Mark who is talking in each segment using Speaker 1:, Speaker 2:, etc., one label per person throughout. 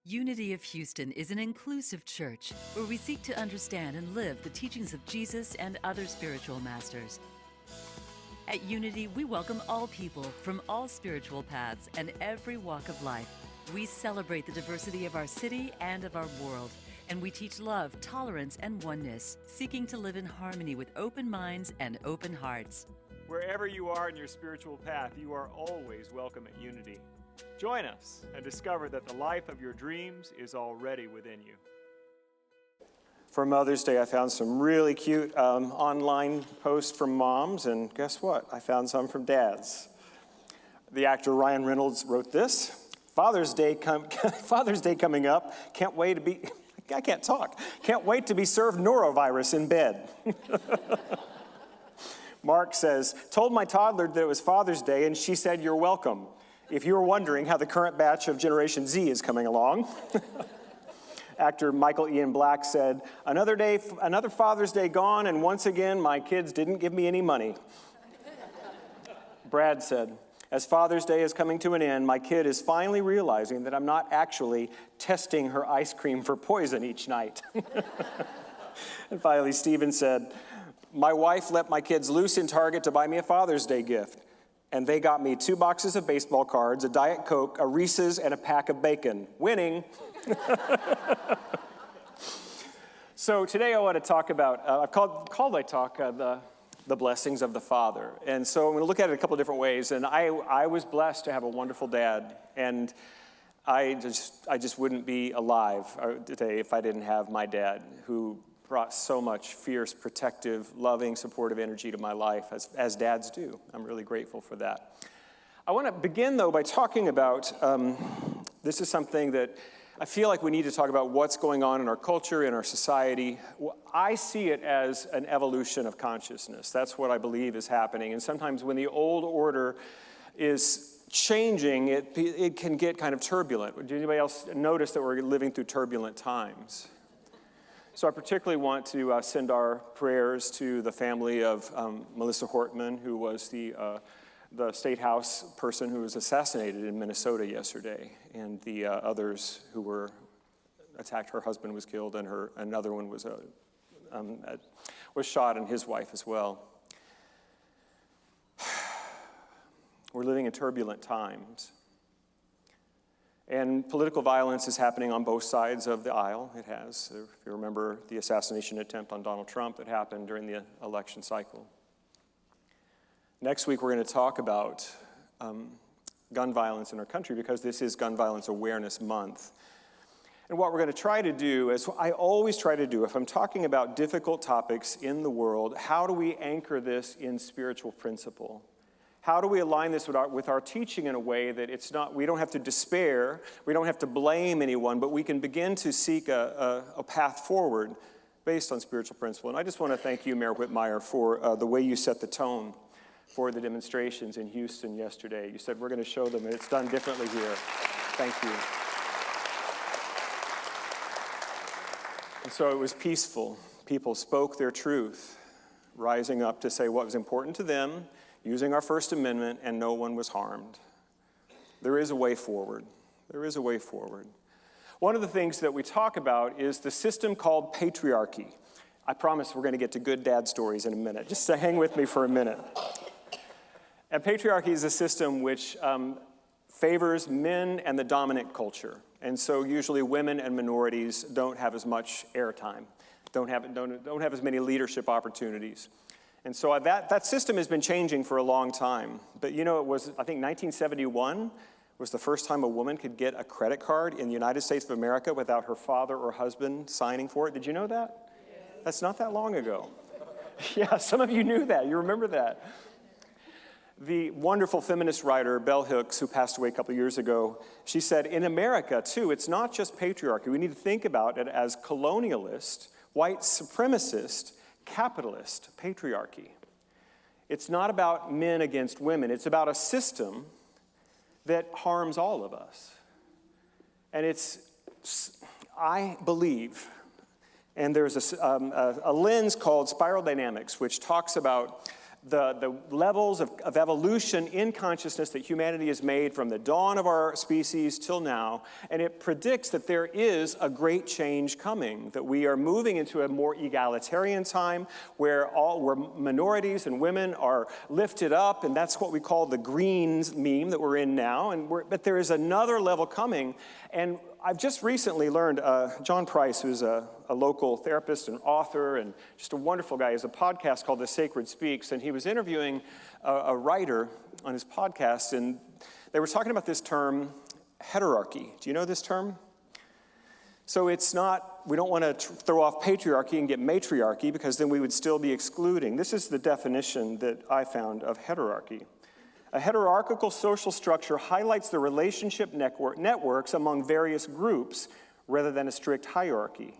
Speaker 1: Unity of Houston is an inclusive church where we seek to understand and live the teachings of Jesus and other spiritual masters. At Unity, we welcome all people from all spiritual paths and every walk of life. We celebrate the diversity of our city and of our world, and we teach love, tolerance, and oneness, seeking to live in harmony with open minds and open hearts.
Speaker 2: Wherever you are in your spiritual path, you are always welcome at Unity. Join us and discover that the life of your dreams is already within you. For Mother's Day, I found some really cute online posts from moms, and guess what? I found some from dads. The actor Ryan Reynolds wrote this: Father's Day coming up. Can't wait to be served norovirus in bed. Mark says, told my toddler that it was Father's Day, and she said, "You're welcome." If you were wondering how the current batch of Generation Z is coming along. Actor Michael Ian Black said, another Father's Day gone, and once again, my kids didn't give me any money. Brad said, as Father's Day is coming to an end, my kid is finally realizing that I'm not actually testing her ice cream for poison each night. And finally, Stephen said, my wife let my kids loose in Target to buy me a Father's Day gift. And they got me 2 boxes of baseball cards, a Diet Coke, a Reese's, and a pack of bacon. Winning. So today I want to talk about, I've called my talk the blessings of the Father. And so I'm going to look at it a couple of different ways. And I was blessed to have a wonderful dad. And I just wouldn't be alive today if I didn't have my dad, who brought so much fierce, protective, loving, supportive energy to my life, as dads do. I'm really grateful for that. I want to begin, though, by talking about, this is something that I feel like we need to talk about what's going on in our culture, in our society. I see it as an evolution of consciousness. That's what I believe is happening. And sometimes when the old order is changing, it can get kind of turbulent. Did anybody else notice that we're living through turbulent times? So I particularly want to send our prayers to the family of Melissa Hortman, who was the State House person who was assassinated in Minnesota yesterday, and the others who were attacked. Her husband was killed, and another one was shot, and his wife as well. We're living in turbulent times. And political violence is happening on both sides of the aisle. It has. If you remember the assassination attempt on Donald Trump that happened during the election cycle. Next week, we're going to talk about gun violence in our country, because this is Gun Violence Awareness Month. And what we're going to try to do, as I always try to do, if I'm talking about difficult topics in the world, how do we anchor this in spiritual principle? How do we align this with our teaching in a way that it's not, we don't have to despair, we don't have to blame anyone, but we can begin to seek a path forward based on spiritual principle. And I just want to thank you, Mayor Whitmire, for the way you set the tone for the demonstrations in Houston yesterday. You said we're going to show them, and it's done differently here. Thank you. And so it was peaceful. People spoke their truth, rising up to say what was important to them, using our First Amendment, and no one was harmed. There is a way forward. There is a way forward. One of the things that we talk about is the system called patriarchy. I promise we're going to get to good dad stories in a minute. Just hang with me for a minute. And patriarchy is a system which favors men and the dominant culture. And so usually women and minorities don't have as much airtime, don't have as many leadership opportunities. And so that system has been changing for a long time. But you know, it was, I think 1971 was the first time a woman could get a credit card in the United States of America without her father or husband signing for it. Did you know that? Yeah. That's not that long ago. Yeah, some of you knew that. You remember that. The wonderful feminist writer, Bell Hooks, who passed away a couple of years ago, she said, in America, too, it's not just patriarchy. We need to think about it as colonialist, white supremacist, capitalist patriarchy. It's not about men against women. It's about a system that harms all of us. And I believe, and there's a lens called spiral dynamics, which talks about the levels of evolution in consciousness that humanity has made from the dawn of our species till now, and it predicts that there is a great change coming, that we are moving into a more egalitarian time where minorities and women are lifted up, and that's what we call the Greens meme that we're in now, but there is another level coming, and I've just recently learned, John Price, who's a local therapist and author and just a wonderful guy, has a podcast called The Sacred Speaks, and he was interviewing a writer on his podcast, and they were talking about this term, heterarchy. Do you know this term? So it's not, we don't want to throw off patriarchy and get matriarchy because then we would still be excluding. This is the definition that I found of heterarchy. A hierarchical social structure highlights the relationship networks among various groups rather than a strict hierarchy.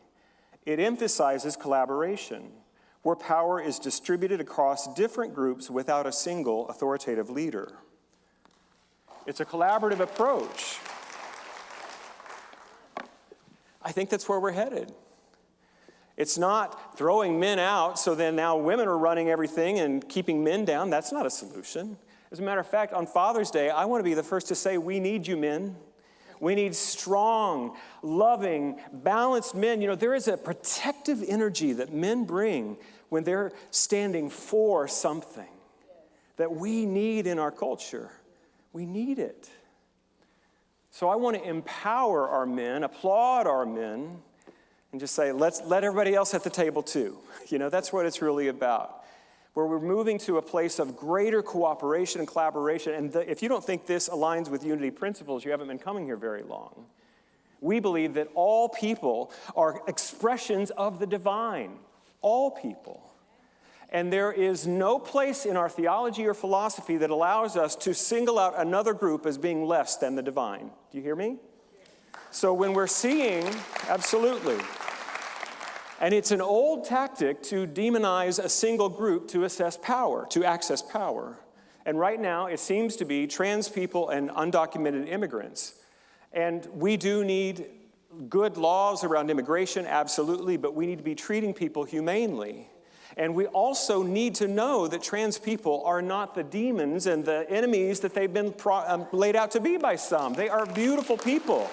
Speaker 2: It emphasizes collaboration, where power is distributed across different groups without a single authoritative leader. It's a collaborative approach. I think that's where we're headed. It's not throwing men out so then now women are running everything and keeping men down. That's not a solution. As a matter of fact, on Father's Day, I want to be the first to say, we need you men. We need strong, loving, balanced men. You know, there is a protective energy that men bring when they're standing for something that we need in our culture. We need it. So I want to empower our men, applaud our men, and just say, let's let everybody else at the table too. You know, that's what it's really about. Where we're moving to a place of greater cooperation and collaboration. And if you don't think this aligns with unity principles, you haven't been coming here very long. We believe that all people are expressions of the divine. All people. And there is no place in our theology or philosophy that allows us to single out another group as being less than the divine. Do you hear me? So when we're seeing, absolutely. And it's an old tactic to demonize a single group to access power. And right now, it seems to be trans people and undocumented immigrants. And we do need good laws around immigration, absolutely, but we need to be treating people humanely. And we also need to know that trans people are not the demons and the enemies that they've been laid out to be by some. They are beautiful people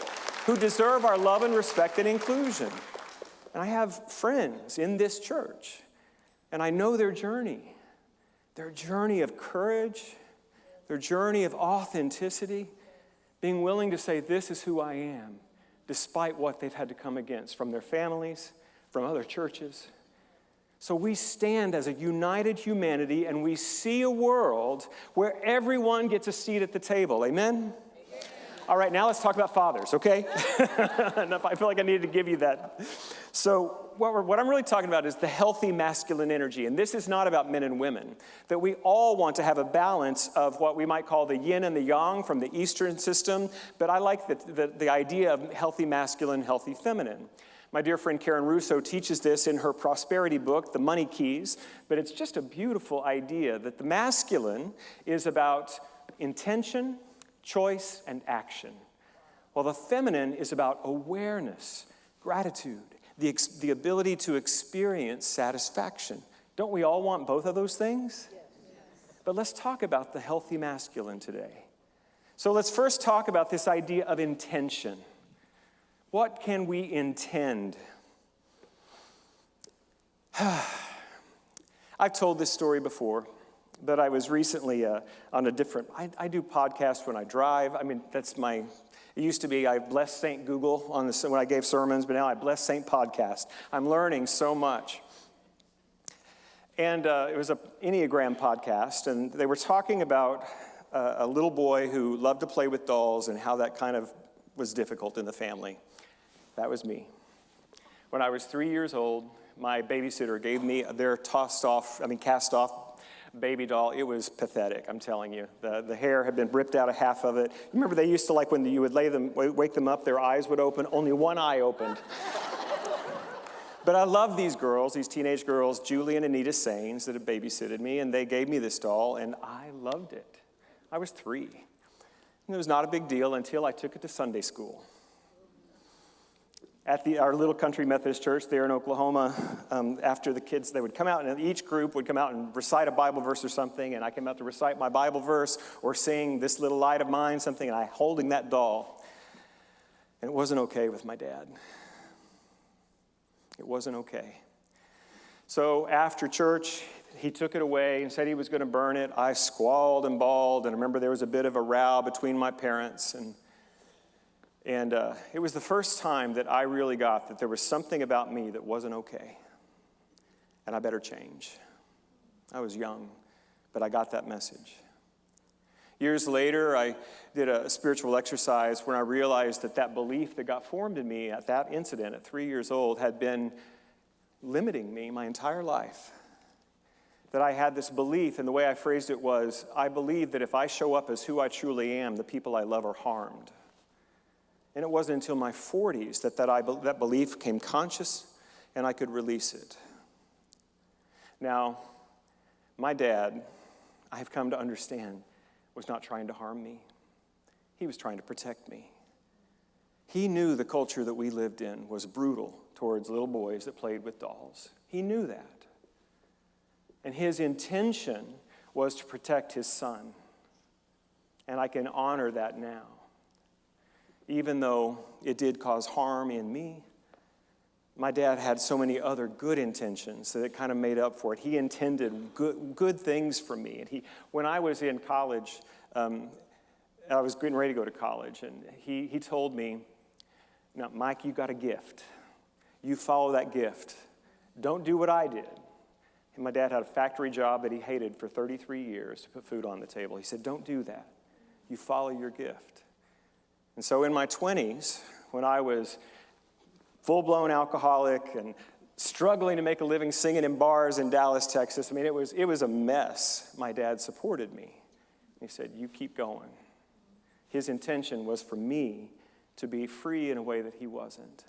Speaker 2: who deserve our love and respect and inclusion. And I have friends in this church, and I know their journey of courage, their journey of authenticity, being willing to say, this is who I am, despite what they've had to come against from their families, from other churches. So we stand as a united humanity, and we see a world where everyone gets a seat at the table. Amen? All right, now let's talk about fathers, okay? I feel like I needed to give you that. So what I'm really talking about is the healthy masculine energy. And this is not about men and women. That we all want to have a balance of what we might call the yin and the yang from the Eastern system. But I like the idea of healthy masculine, healthy feminine. My dear friend Karen Russo teaches this in her prosperity book, The Money Keys. But it's just a beautiful idea that the masculine is about intention, choice, and action, while the feminine is about awareness, gratitude, the ability to experience satisfaction. Don't we all want both of those things? Yes. But let's talk about the healthy masculine today. So let's first talk about this idea of intention. What can we intend? I've told this story before. But I was recently on a different, I do podcasts when I drive. I mean, it used to be I bless Saint Google when I gave sermons, but now I bless Saint Podcast. I'm learning so much. And it was an Enneagram podcast, and they were talking about a little boy who loved to play with dolls and how that kind of was difficult in the family. That was me. When I was 3 years old, my babysitter gave me their cast off baby doll. It was pathetic, I'm telling you. The hair had been ripped out of half of it. Remember they used to, like when you would wake them up, their eyes would open, only one eye opened. But I loved these girls, these teenage girls, Julie and Anita Sains, that had babysitted me, and they gave me this doll, and I loved it. I was 3. And it was not a big deal until I took it to Sunday school. at our little country Methodist church there in Oklahoma, after the kids, they would come out, and each group would come out and recite a Bible verse or something, and I came out to recite my Bible verse or sing This Little Light of Mine, something, and I holding that doll. And it wasn't okay with my dad. It wasn't okay. So after church, he took it away and said he was going to burn it. I squalled and bawled, and I remember there was a bit of a row between my parents, and it was the first time that I really got that there was something about me that wasn't okay, and I better change. I was young, but I got that message. Years later, I did a spiritual exercise when I realized that belief that got formed in me at that incident at 3 years old had been limiting me my entire life. That I had this belief, and the way I phrased it was, I believe that if I show up as who I truly am, the people I love are harmed. And it wasn't until my 40s that belief became conscious and I could release it. Now, my dad, I've come to understand, was not trying to harm me. He was trying to protect me. He knew the culture that we lived in was brutal towards little boys that played with dolls. He knew that. And his intention was to protect his son. And I can honor that now. Even though it did cause harm in me, my dad had so many other good intentions that it kind of made up for it. He intended good things for me. And when I was in college, I was getting ready to go to college, and he told me, "Now, Mike, you got a gift. You follow that gift. Don't do what I did." And my dad had a factory job that he hated for 33 years to put food on the table. He said, "Don't do that. You follow your gift." And so in my 20s, when I was full-blown alcoholic and struggling to make a living singing in bars in Dallas, Texas, I mean, it was a mess. My dad supported me. He said, "You keep going." His intention was for me to be free in a way that he wasn't.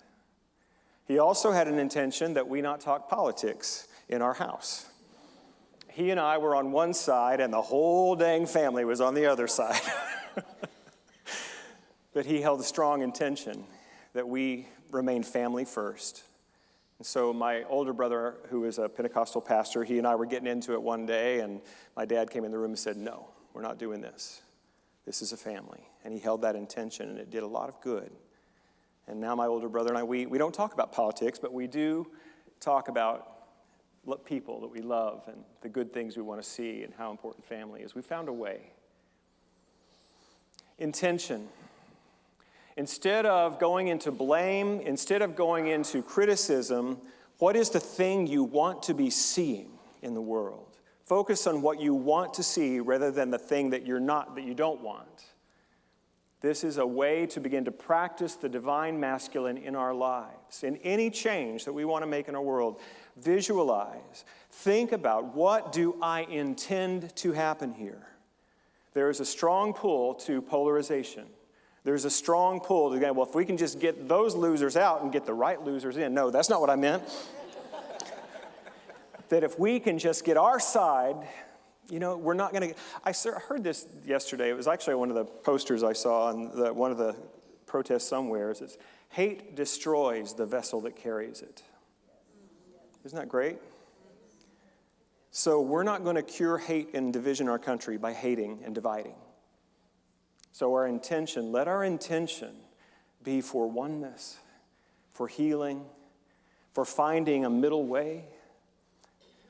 Speaker 2: He also had an intention that we not talk politics in our house. He and I were on one side, and the whole dang family was on the other side. But he held a strong intention that we remain family first. And so my older brother, who is a Pentecostal pastor, he and I were getting into it one day, and my dad came in the room and said, "No, we're not doing this. This is a family." And he held that intention, and it did a lot of good. And now my older brother and I, we don't talk about politics, but we do talk about people that we love and the good things we want to see and how important family is. We found a way. Intention. Instead of going into blame, instead of going into criticism, what is the thing you want to be seeing in the world? Focus on what you want to see rather than the thing that you don't want. This is a way to begin to practice the divine masculine in our lives. In any change that we want to make in our world, visualize, think about, what do I intend to happen here? There is a strong pull to polarization. There's a strong pull to, well, if we can just get those losers out and get the right losers in. No, that's not what I meant. That if we can just get our side, we're not going to. I heard this yesterday. It was actually one of the posters I saw on one of the protests somewhere. It says, "Hate destroys the vessel that carries it." Isn't that great? So we're not going to cure hate and division in our country by hating and dividing. So let our intention be for oneness, for healing, for finding a middle way.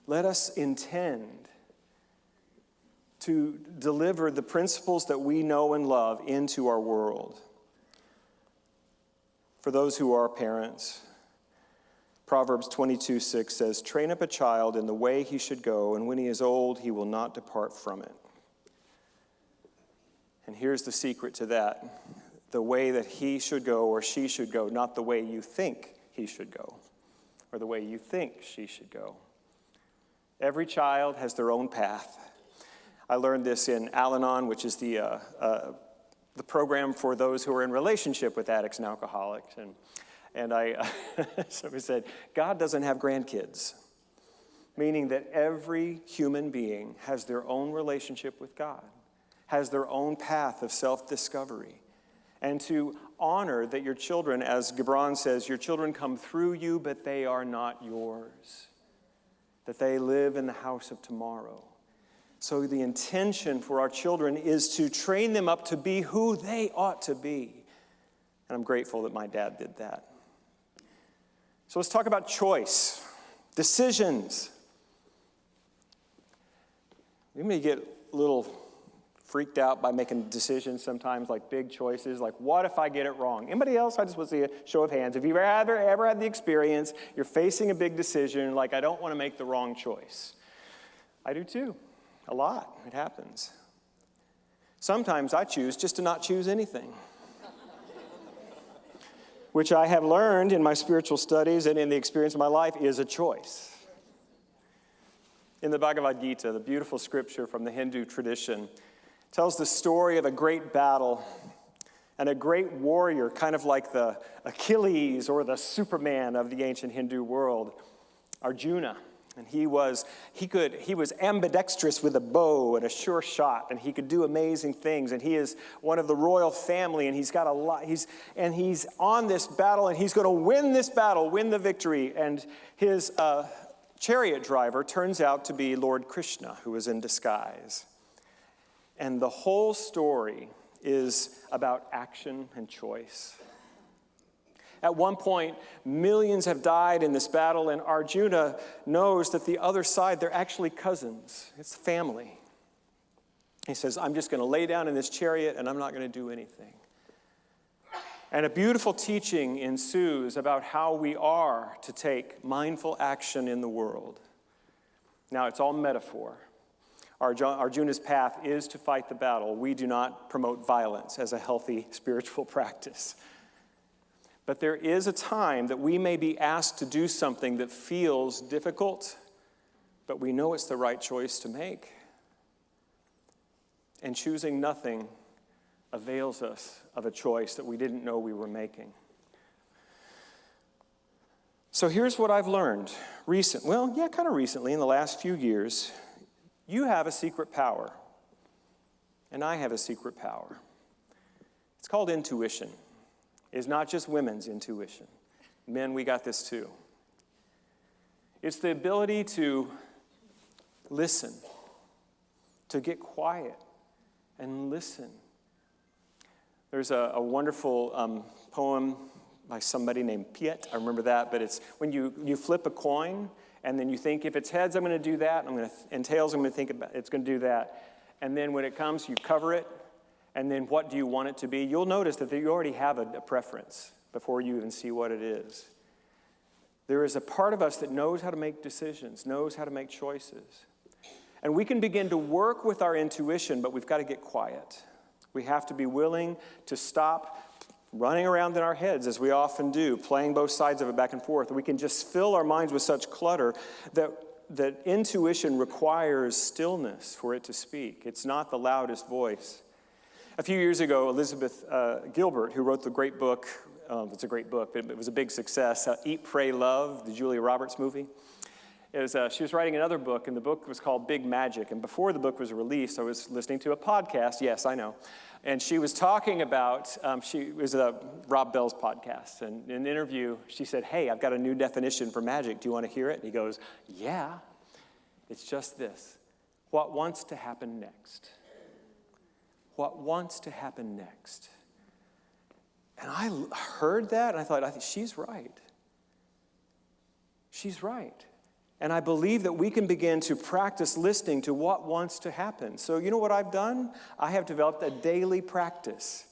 Speaker 2: Let us intend to deliver the principles that we know and love into our world. For those who are parents, Proverbs 22:6 says, "Train up a child in the way he should go, and when he is old, he will not depart from it." And here's the secret to that: the way that he should go or she should go, not the way you think he should go or the way you think she should go. Every child has their own path. I learned this in Al-Anon, which is the program for those who are in relationship with addicts and alcoholics. And somebody said, God doesn't have grandkids, meaning that every human being has their own relationship with God, has their own path of self-discovery. and to honor that your children, as Gibran says, your children come through you, but they are not yours, that they live in the house of tomorrow. So the intention for our children is to train them up to be who they ought to be. And I'm grateful that my dad did that. So let's talk about choice, decisions. We may get a little freaked out by making decisions sometimes, like big choices, like what if I get it wrong? Anybody else? I just want to see a show of hands. If you've ever had the experience, you're facing a big decision, like I don't want to make the wrong choice. I do too. A lot. It happens. Sometimes I choose just to not choose anything, which I have learned in my spiritual studies and in the experience of my life is a choice. In the Bhagavad Gita, the beautiful scripture from the Hindu tradition, tells the story of a great battle and a great warrior, kind of like the Achilles or the Superman of the ancient Hindu world, Arjuna. And he was ambidextrous with a bow and a sure shot, and he could do amazing things. And he is one of the royal family, and he's got a lot. He's on this battle, and he's going to win this battle, win the victory. And his chariot driver turns out to be Lord Krishna, who is in disguise. And the whole story is about action and choice. At one point, millions have died in this battle, and Arjuna knows that the other side, they're actually cousins. It's family. He says, I'm just going to lay down in this chariot, and I'm not going to do anything. And a beautiful teaching ensues about how we are to take mindful action in the world. Now, it's all metaphor. Arjuna's path is to fight the battle. We do not promote violence as a healthy spiritual practice. But there is a time that we may be asked to do something that feels difficult, but we know it's the right choice to make. And choosing nothing avails us of a choice that we didn't know we were making. So here's what I've learned kind of recently, in the last few years. You have a secret power, and I have a secret power. It's called intuition. It's not just women's intuition. Men, we got this too. It's the ability to listen, to get quiet and listen. There's a wonderful poem by somebody named Piet. I remember that, but it's when you flip a coin, and then you think, if it's heads, I'm going to do that, and tails, I'm going to think about it's going to do that. And then when it comes, you cover it, and then what do you want it to be? You'll notice that you already have a preference before you even see what it is. There is a part of us that knows how to make decisions, knows how to make choices. And we can begin to work with our intuition, but we've got to get quiet. We have to be willing to stop running around in our heads, as we often do, playing both sides of it back and forth. We can just fill our minds with such clutter that intuition requires stillness for it to speak. It's not the loudest voice. A few years ago, Elizabeth Gilbert, who wrote the great book, it's a great book, but it was a big success, Eat, Pray, Love, the Julia Roberts movie. She was writing another book, and the book was called Big Magic. And before the book was released, I was listening to a podcast. Yes, I know. And she was talking about, it was Rob Bell's podcast. And in an interview, she said, hey, I've got a new definition for magic. Do you want to hear it? And he goes, yeah. It's just this. What wants to happen next? What wants to happen next? And I heard that, and I thought, she's right. She's right. And I believe that we can begin to practice listening to what wants to happen. So you know what I've done? I have developed a daily practice.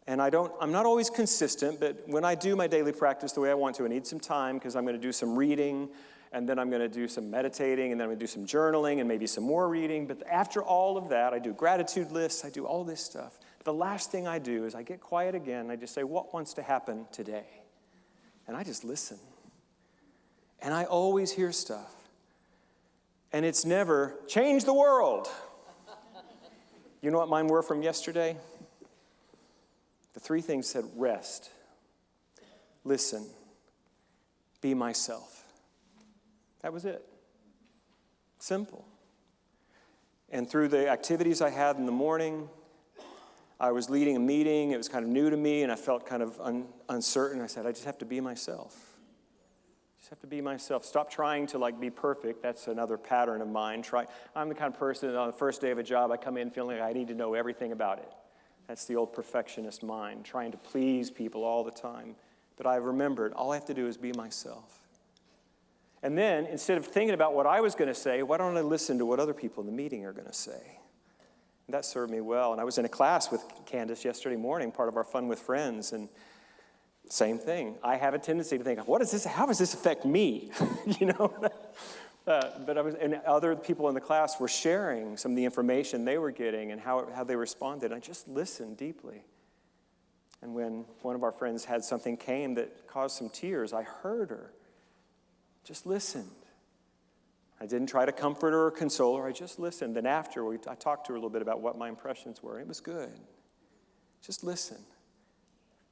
Speaker 2: And I'm not always consistent, but when I do my daily practice the way I want to, I need some time because I'm going to do some reading, and then I'm going to do some meditating, and then I'm going to do some journaling, and maybe some more reading. But after all of that, I do gratitude lists, I do all this stuff. The last thing I do is I get quiet again, and I just say, what wants to happen today? And I just listen. And I always hear stuff. And it's never, change the world. You know what mine were from yesterday? The three things said, rest, listen, be myself. That was it. Simple. And through the activities I had in the morning, I was leading a meeting. It was kind of new to me, and I felt kind of uncertain. I said, I just have to be myself. Just have to be myself. Stop trying to be perfect. That's another pattern of mine. I'm the kind of person that on the first day of a job, I come in feeling like I need to know everything about it. That's the old perfectionist mind, trying to please people all the time. But I've remembered, all I have to do is be myself. And then, instead of thinking about what I was going to say, why don't I listen to what other people in the meeting are going to say? And that served me well. And I was in a class with Candace yesterday morning, part of our Fun with Friends, and same thing. I have a tendency to think, how does this affect me? But and other people in the class were sharing some of the information they were getting and how they responded. I just listened deeply. And when one of our friends had something came that caused some tears, I heard her. Just listened. I didn't try to comfort her or console her. I just listened. Then after, I talked to her a little bit about what my impressions were. It was good. Just listen.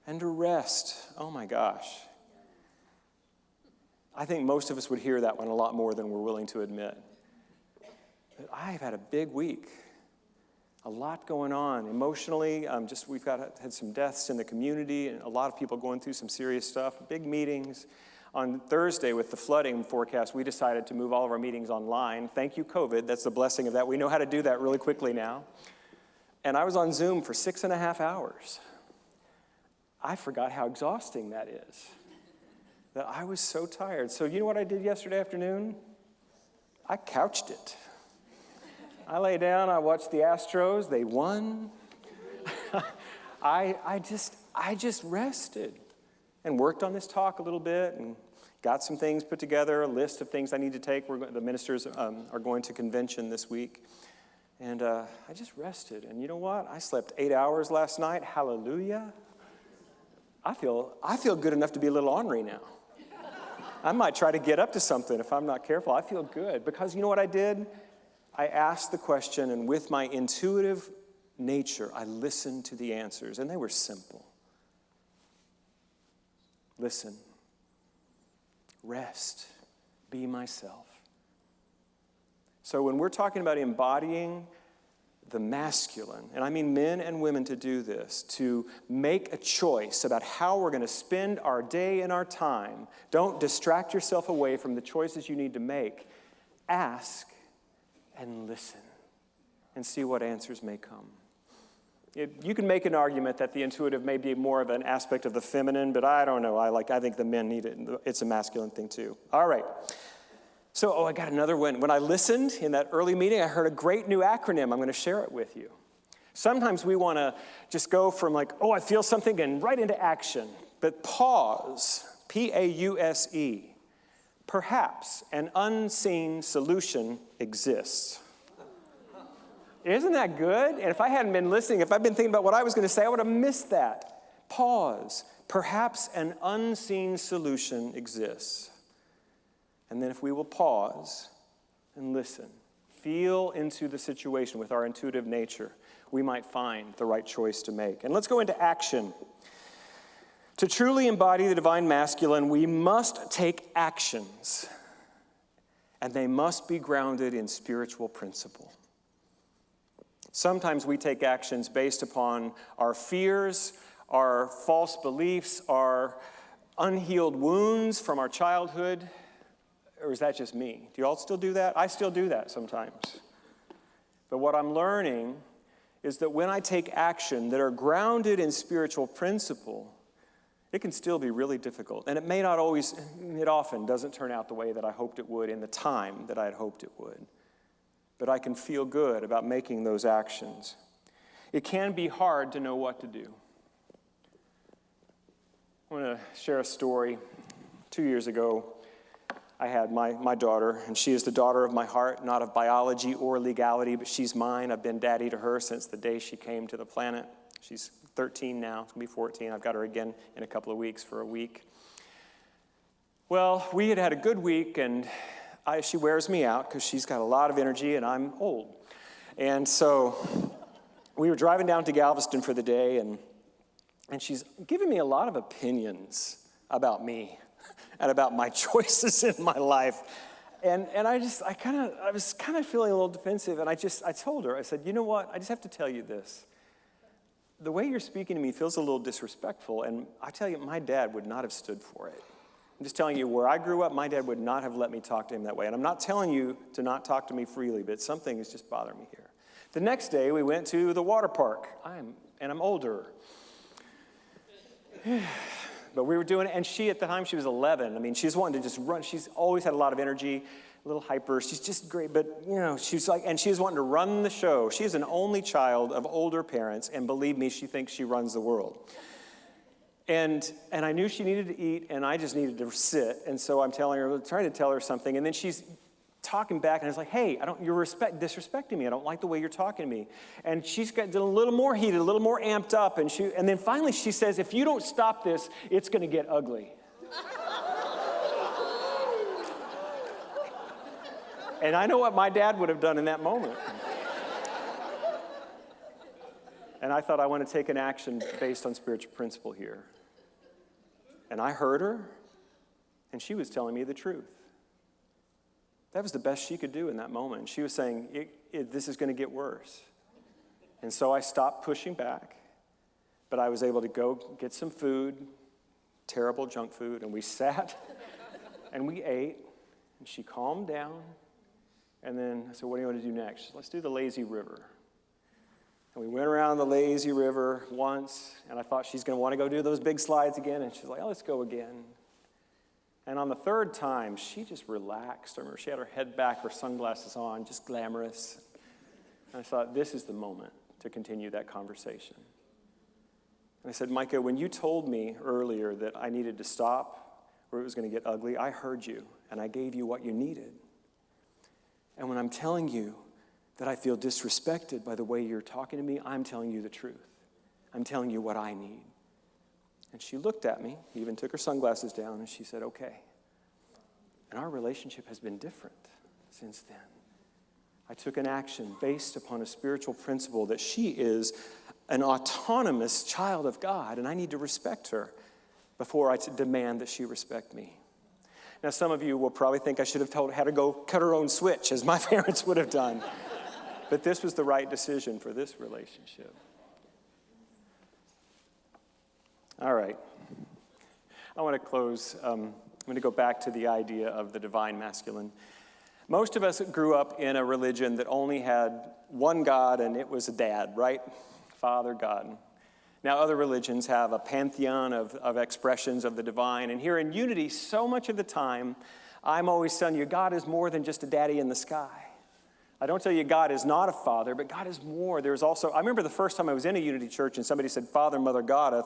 Speaker 2: And to rest. Oh my gosh. I think most of us would hear that one a lot more than we're willing to admit. But I've had a big week. A lot going on emotionally. We've had some deaths in the community, and a lot of people going through some serious stuff. Big meetings. On Thursday, with the flooding forecast, we decided to move all of our meetings online. Thank you, COVID. That's the blessing of that. We know how to do that really quickly now. And I was on Zoom for 6.5 hours. I forgot how exhausting that is. That I was so tired. So you know what I did yesterday afternoon? I couched it. I lay down, I watched the Astros, they won. I just rested and worked on this talk a little bit and got some things put together, a list of things I need to take. The ministers are going to convention this week. And I just rested. And you know what? I slept 8 hours last night. Hallelujah. I feel good enough to be a little ornery now. I might try to get up to something if I'm not careful. I feel good because you know what I did? I asked the question, and with my intuitive nature, I listened to the answers, and they were simple. Listen, rest, be myself. So when we're talking about embodying the masculine, and I mean men and women to do this, to make a choice about how we're going to spend our day and our time. Don't distract yourself away from the choices you need to make. Ask and listen and see what answers may come. You can make an argument that the intuitive may be more of an aspect of the feminine, but I don't know. I think the men need it. It's a masculine thing too. All right. So, I got another one. When I listened in that early meeting, I heard a great new acronym. I'm going to share it with you. Sometimes we want to just go from I feel something and right into action. But pause, P-A-U-S-E. Perhaps an unseen solution exists. Isn't that good? And if I hadn't been listening, if I'd been thinking about what I was going to say, I would have missed that. Pause. Perhaps an unseen solution exists. And then if we will pause and listen, feel into the situation with our intuitive nature, we might find the right choice to make. And let's go into action. To truly embody the divine masculine, we must take actions, and they must be grounded in spiritual principle. Sometimes we take actions based upon our fears, our false beliefs, our unhealed wounds from our childhood. Or is that just me? Do you all still do that? I still do that sometimes. But what I'm learning is that when I take action that are grounded in spiritual principle, it can still be really difficult. And it often doesn't turn out the way that I hoped it would in the time that I had hoped it would. But I can feel good about making those actions. It can be hard to know what to do. I want to share a story. 2 years ago, I had my daughter, and she is the daughter of my heart, not of biology or legality, but she's mine. I've been daddy to her since the day she came to the planet. She's 13 now, it's going to be 14. I've got her again in a couple of weeks for a week. Well, we had a good week, and she wears me out because she's got a lot of energy, and I'm old. And so we were driving down to Galveston for the day, and she's giving me a lot of opinions about me and about my choices in my life. And I was kind of feeling a little defensive, and I told her, I said, you know what, I just have to tell you this. the way you're speaking to me feels a little disrespectful, and I tell you, my dad would not have stood for it. I'm just telling you, where I grew up, my dad would not have let me talk to him that way. And I'm not telling you to not talk to me freely, but something is just bothering me here. The next day, we went to the water park. I'm older. But we were doing it, and at the time, she was 11. I mean, she's wanting to just run. She's always had a lot of energy, a little hyper. She's just great, but, she's like, and she was wanting to run the show. She is an only child of older parents, and believe me, she thinks she runs the world. And I knew she needed to eat, and I just needed to sit. And so I'm trying to tell her something, and then she's talking back, and I was like, hey, you're disrespecting me. I don't like the way you're talking to me. And she's got a little more heated, a little more amped up, and then finally she says, if you don't stop this, it's going to get ugly. And I know what my dad would have done in that moment. And I thought, I want to take an action based on spiritual principle here. And I heard her, and she was telling me the truth. That was the best she could do in that moment. She was saying, this is going to get worse. And so I stopped pushing back, but I was able to go get some food, terrible junk food, and we sat, and we ate, and she calmed down. And then I said, what do you want to do next? Let's do the lazy river. And we went around the lazy river once, and I thought she's going to want to go do those big slides again, and she's like, oh, let's go again. And on the third time, she just relaxed. I remember she had her head back, her sunglasses on, just glamorous. And I thought, this is the moment to continue that conversation. And I said, Micah, when you told me earlier that I needed to stop or it was going to get ugly, I heard you, and I gave you what you needed. And when I'm telling you that I feel disrespected by the way you're talking to me, I'm telling you the truth. I'm telling you what I need. And she looked at me, even took her sunglasses down, and she said, okay. And our relationship has been different since then. I took an action based upon a spiritual principle that she is an autonomous child of God, and I need to respect her before I demand that she respect me. Now, some of you will probably think I should have told her to go cut her own switch, as my parents would have done. But this was the right decision for this relationship. All right. I want to close. I'm going to go back to the idea of the divine masculine. Most of us grew up in a religion that only had one God, and it was a dad, right? Father, God. Now, other religions have a pantheon of expressions of the divine. And here in Unity, so much of the time, I'm always telling you, God is more than just a daddy in the sky. I don't tell you God is not a father, but God is more. There's also, I remember the first time I was in a Unity church and somebody said, Father, Mother, God. I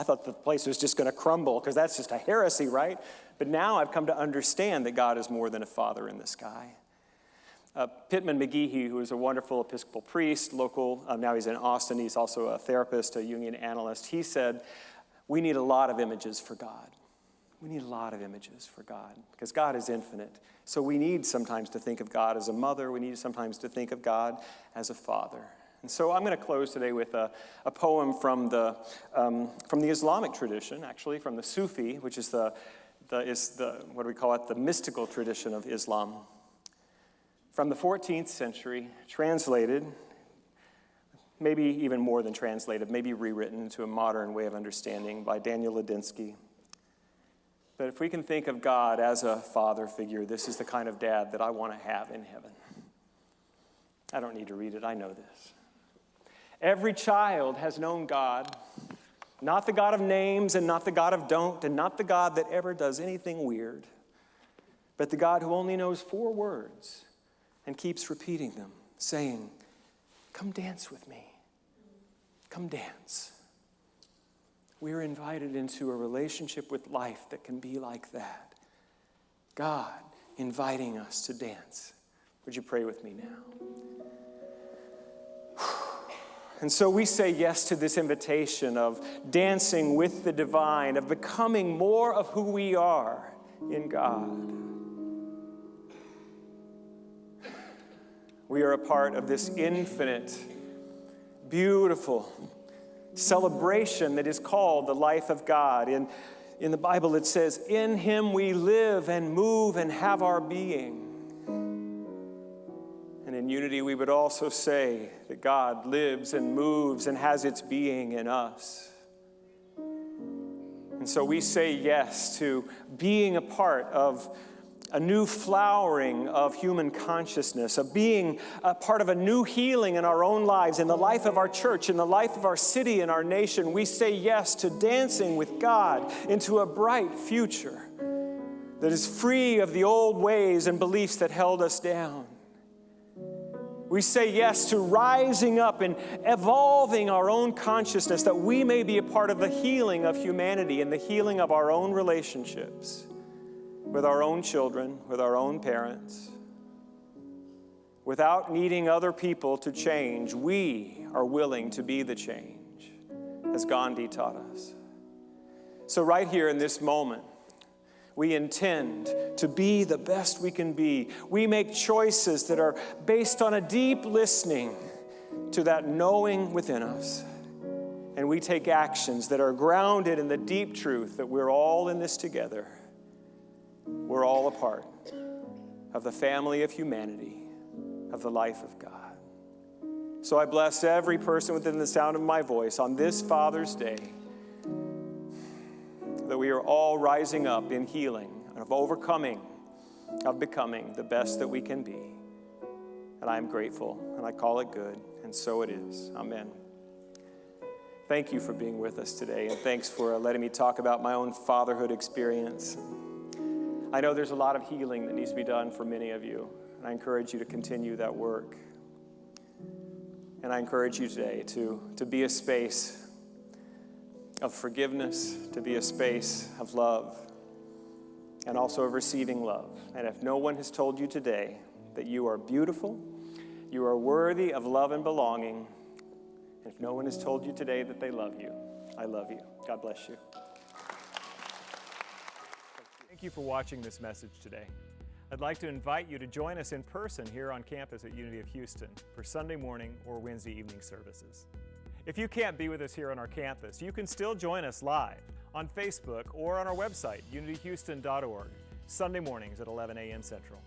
Speaker 2: thought the place was just going to crumble because that's just a heresy, right? But now I've come to understand that God is more than a father in the sky. Pittman McGehee, who is a wonderful Episcopal priest, local, now he's in Austin. He's also a therapist, a Jungian analyst. He said, we need a lot of images for God. We need a lot of images for God because God is infinite. So we need sometimes to think of God as a mother. We need sometimes to think of God as a father. And so I'm going to close today with a poem from the Islamic tradition, actually, from the Sufi, which is the what do we call it, the mystical tradition of Islam. From the 14th century, translated, maybe even more than translated, maybe rewritten into a modern way of understanding by Daniel Ladinsky. But if we can think of God as a father figure, this is the kind of dad that I want to have in heaven. I don't need to read it, I know this. Every child has known God, not the God of names and not the God of don't, and not the God that ever does anything weird, but the God who only knows 4 words and keeps repeating them, saying, come dance with me. Come dance. We are invited into a relationship with life that can be like that. God inviting us to dance. Would you pray with me now? And so we say yes to this invitation of dancing with the divine, of becoming more of who we are in God. We are a part of this infinite, beautiful celebration that is called the life of God. In the Bible it says, in him we live and move and have our being. And in unity, we would also say that God lives and moves and has its being in us. And so we say yes to being a part of a new flowering of human consciousness, of being a part of a new healing in our own lives, in the life of our church, in the life of our city and our nation. We say yes to dancing with God into a bright future that is free of the old ways and beliefs that held us down. We say yes to rising up and evolving our own consciousness that we may be a part of the healing of humanity and the healing of our own relationships with our own children, with our own parents. Without needing other people to change, we are willing to be the change, as Gandhi taught us. So right here in this moment, we intend to be the best we can be. We make choices that are based on a deep listening to that knowing within us. And we take actions that are grounded in the deep truth that we're all in this together. We're all a part of the family of humanity, of the life of God. So I bless every person within the sound of my voice on this Father's Day, that we are all rising up in healing, of overcoming, of becoming the best that we can be. And I am grateful, and I call it good, and so it is. Amen. Thank you for being with us today, and thanks for letting me talk about my own fatherhood experience. I know there's a lot of healing that needs to be done for many of you, and I encourage you to continue that work. And I encourage you today to be a space of forgiveness, to be a space of love, and also of receiving love. And if no one has told you today that you are beautiful, you are worthy of love and belonging, if no one has told you today that they love you, I love you. God bless you. Thank you for watching this message today. I'd like to invite you to join us in person here on campus at Unity of Houston for Sunday morning or Wednesday evening services. If you can't be with us here on our campus, you can still join us live on Facebook or on our website, unityhouston.org, Sunday mornings at 11 a.m. Central.